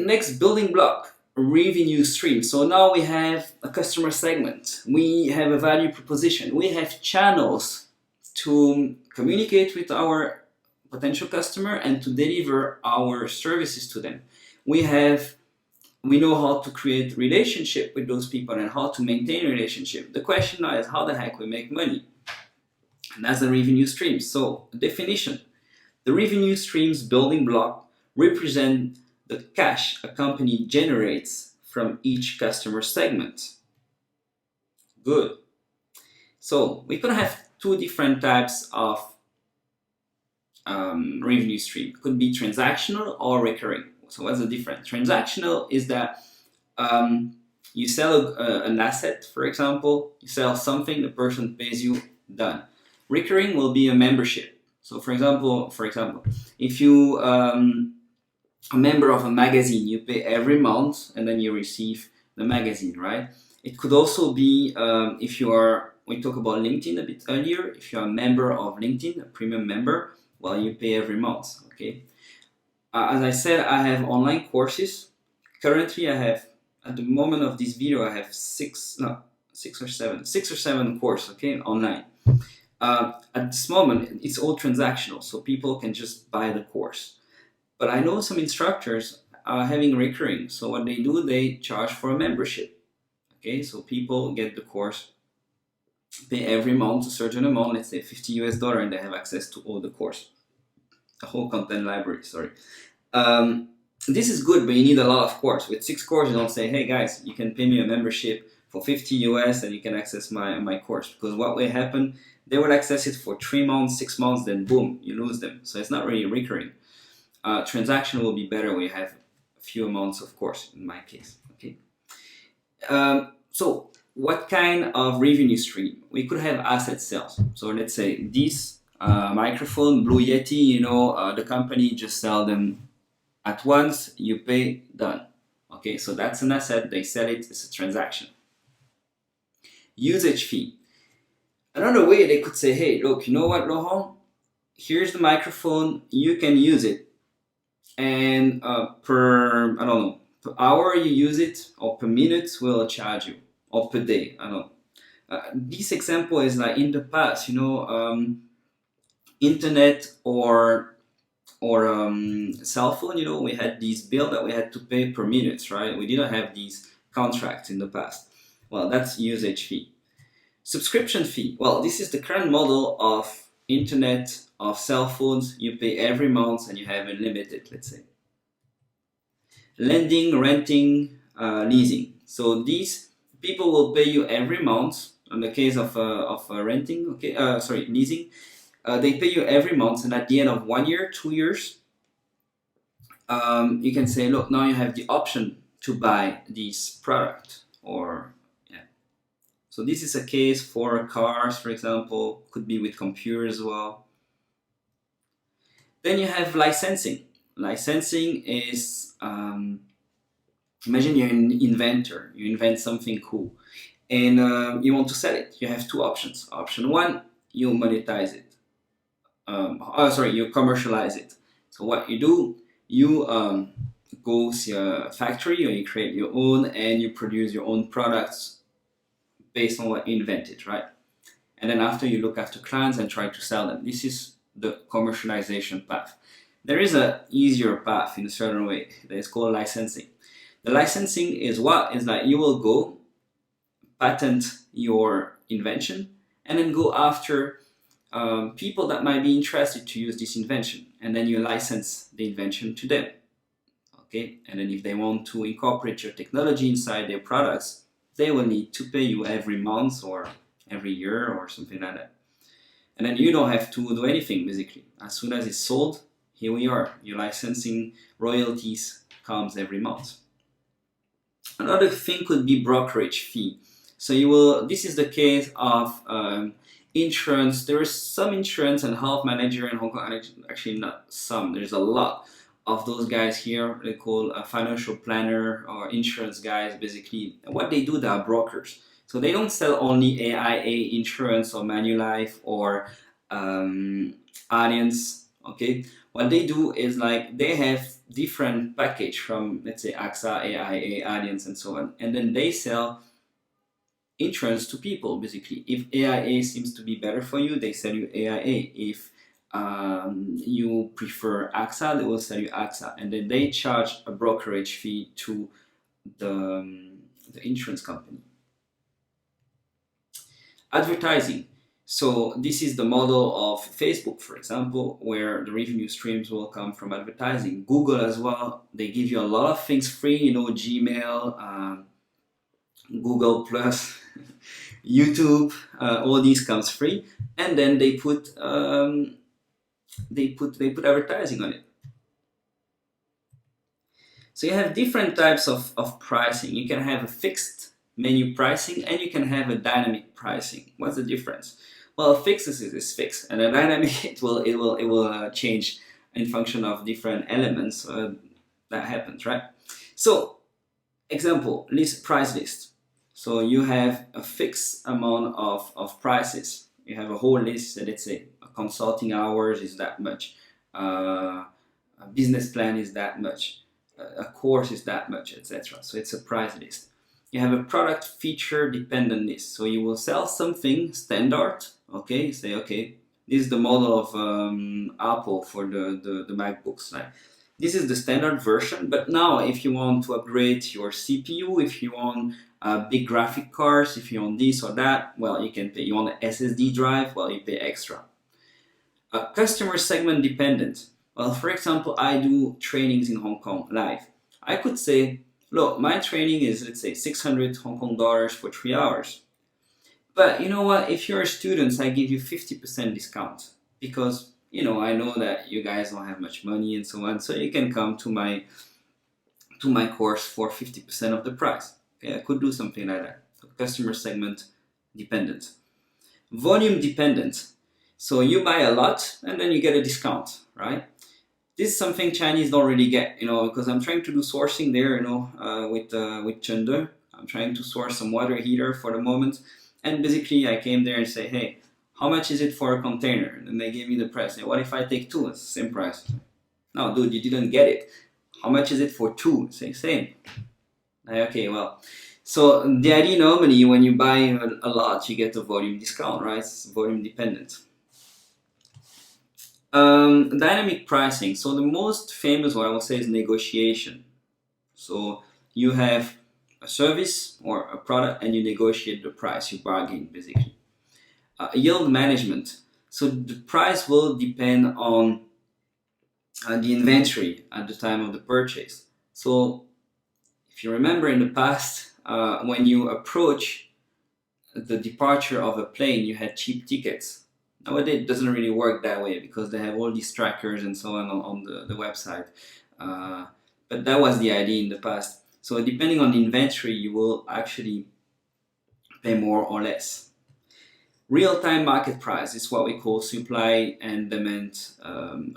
next building block, revenue stream. So now we have a customer segment, we have a value proposition, we have channels to communicate with our potential customer and to deliver our services to them. We know how to create relationship with those people and how to maintain relationship. The question now is how the heck we make money. And that's the revenue stream. So definition, the revenue stream's building block represent the cash a company generates from each customer segment. Good. So we could have two different types of revenue stream. It could be transactional or recurring. So what's the difference? Transactional is that you sell an asset, for example, you sell something, the person pays you, done. Recurring will be a membership. So for example, if you a member of a magazine, you pay every month and then you receive the magazine, right? It could also be if you are, we talked about LinkedIn a bit earlier, if you're a member of LinkedIn, a premium member, well, you pay every month, okay? As I said, I have online courses. Currently, I have, at the moment of this video, I have six or seven courses, okay, online. At this moment, it's all transactional, so people can just buy the course. But I know some instructors are having recurring, so what they do, they charge for a membership. Okay, so people get the course, pay every month a certain amount, let's say $50 and they have access to all the course, the whole content library, sorry. This is good, but you need a lot of course. With 6 courses, you don't say, hey guys, you can pay me a membership for $50 and you can access my course. Because what will happen, they will access it for 3 months, 6 months, then boom, you lose them. So it's not really recurring. Transaction will be better when you have a few amounts of course, in my case, okay? So what kind of revenue stream? We could have asset sales. So let's say this microphone, Blue Yeti, the company just sell them at once, you pay, done. Okay, so that's an asset, they sell it, it's a transaction. Usage fee. Another way they could say, hey, look, you know what, Laurent? Here's the microphone, you can use it. And per hour you use it, or per minute we'll charge you, or per day, I don't know. This example is like in the past, internet or cell phone, we had these bill that we had to pay per minute, right? We didn't have these contracts in the past. Well, that's usage fee. Subscription fee. Well, this is the current model of internet, of cell phones. You pay every month and you have unlimited, let's say. Lending, renting, leasing. So these people will pay you every month. In the case of renting, leasing, they pay you every month, and at the end of 1 year, 2 years, you can say, look, now you have the option to buy this product, or yeah. So this is a case for cars, for example, could be with computers as well. Then you have licensing. Licensing is, imagine you're an inventor, you invent something cool, and you want to sell it. You have 2 options. Option 1, you monetize it. You commercialize it. So what you do, you go see a factory, or you create your own, and you produce your own products based on what you invented, right? And then after, you look after clients and try to sell them. This is the commercialization path. There is an easier path in a certain way that is called licensing. The licensing is what? Is that you will go patent your invention and then go after people that might be interested to use this invention, and then you license the invention to them. Okay, and then if they want to incorporate your technology inside their products, they will need to pay you every month or every year or something like that. And then you don't have to do anything basically. As soon as it's sold, here we are. Your licensing royalties comes every month. Another thing could be brokerage fee. So this is the case of insurance. There is some insurance and health manager in Hong Kong, actually not some, there's a lot of those guys here. They call a financial planner or insurance guys basically. And what they do, they are brokers. So they don't sell only AIA insurance or Manulife or Allianz Okay, what they do is like they have different package from, let's say, AXA, AIA, Allianz, and so on, and then they sell insurance to people. Basically, if AIA seems to be better for you, they sell you AIA. If you prefer AXA, they will sell you AXA, and then they charge a brokerage fee to the insurance company. Advertising. So this is the model of Facebook, for example, where the revenue streams will come from advertising. Google as well, they give you a lot of things free, Gmail, Google Plus, YouTube, all these comes free, and then they put advertising on it. So you have different types of pricing. You can have a fixed menu pricing and you can have a dynamic pricing. What's the difference? Well, fixed is fixed, and a dynamic it will change in function of different elements that happens, right? So, example, price list. So you have a fixed amount of prices. You have a whole list. Let's say a consulting hours is that much, a business plan is that much, a course is that much, etc. So it's a price list. You have a product feature dependent list. So you will sell something standard. Okay, say okay, this is the model of Apple for the MacBooks. Right? This is the standard version. But now, if you want to upgrade your CPU, if you want big graphic cards, if you want this or that, well, you can pay. You want an SSD drive, well, you pay extra. Customer segment dependent. Well, for example, I do trainings in Hong Kong live. I could say, look, my training is, let's say, 600 Hong Kong dollars for 3 hours. But you know what? If you're a student, I give you 50% discount because, I know that you guys don't have much money and so on. So you can come to my course for 50% of the price. Okay, I could do something like that. Customer segment dependent. Volume dependent. So you buy a lot and then you get a discount, right? This is something Chinese don't really get, because I'm trying to do sourcing there, with Chengdu. I'm trying to source some water heater for the moment. And basically I came there and say, hey, how much is it for a container? And they gave me the price. What if I take two? It's the same price. No, dude, you didn't get it. How much is it for two? Say, same. Okay, well. So the idea normally when you buy a lot, you get a volume discount, right? It's volume dependent. Dynamic pricing. So the most famous one I would say is negotiation. So you have a service or a product and you negotiate the price, you bargain basically. Yield management. So the price will depend on the inventory at the time of the purchase. So if you remember in the past, when you approach the departure of a plane, you had cheap tickets. Nowadays it doesn't really work that way because they have all these trackers and so on the website. But that was the idea in the past. So depending on the inventory, you will actually pay more or less. Real-time market price is what we call supply and demand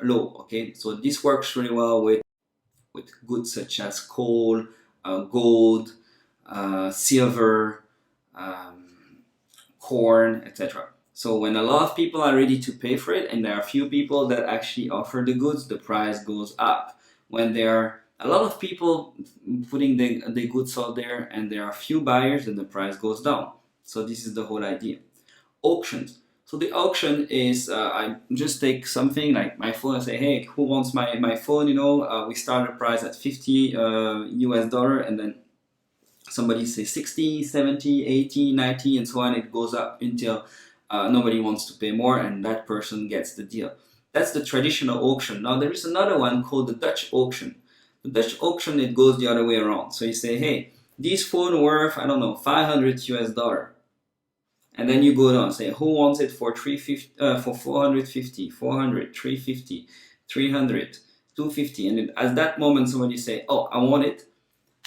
law. Okay, so this works really well with goods such as coal, gold, silver, corn, etc. So when a lot of people are ready to pay for it and there are few people that actually offer the goods, the price goes up. When there are a lot of people putting the goods out there and there are few buyers, then the price goes down. So this is the whole idea. Auctions. So the auction is, I just take something like my phone and say, hey, who wants my phone? We start the price at 50 US dollar and then somebody says 60, 70, 80, 90 and so on. It goes up until nobody wants to pay more and that person gets the deal. That's the traditional auction. Now there is another one called the Dutch auction. The Dutch auction, it goes the other way around. So you say, hey, this phone worth, 500 US dollar. And then you go down and say, who wants it for 450, 400, 350, 300, 250. And then at that moment somebody say, oh, I want it.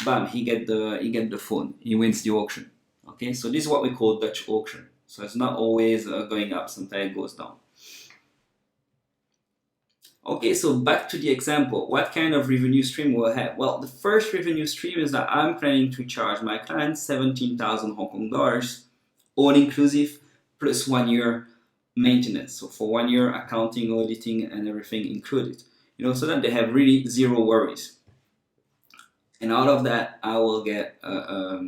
Bam, he get the phone. He wins the auction. Okay, so this is what we call Dutch auction. So it's not always going up, sometimes it goes down. Okay, so back to the example. What kind of revenue stream will I have? Well, the first revenue stream is that I'm planning to charge my clients 17,000 Hong Kong dollars, all inclusive, plus 1 year maintenance. So for 1 year, accounting, auditing, and everything included. So that they have really zero worries. And out of that, I will get a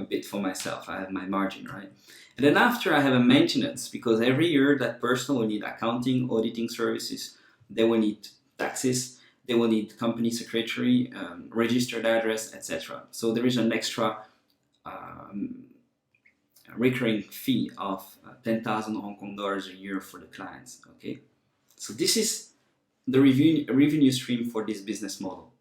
bit for myself. I have my margin, right? And then after, I have a maintenance, because every year that person will need accounting, auditing services. They will need taxes. They will need company secretary, registered address, etc. So there is an extra um, recurring fee of 10,000 Hong Kong dollars a year for the clients. Okay, so this is the revenue stream for this business model.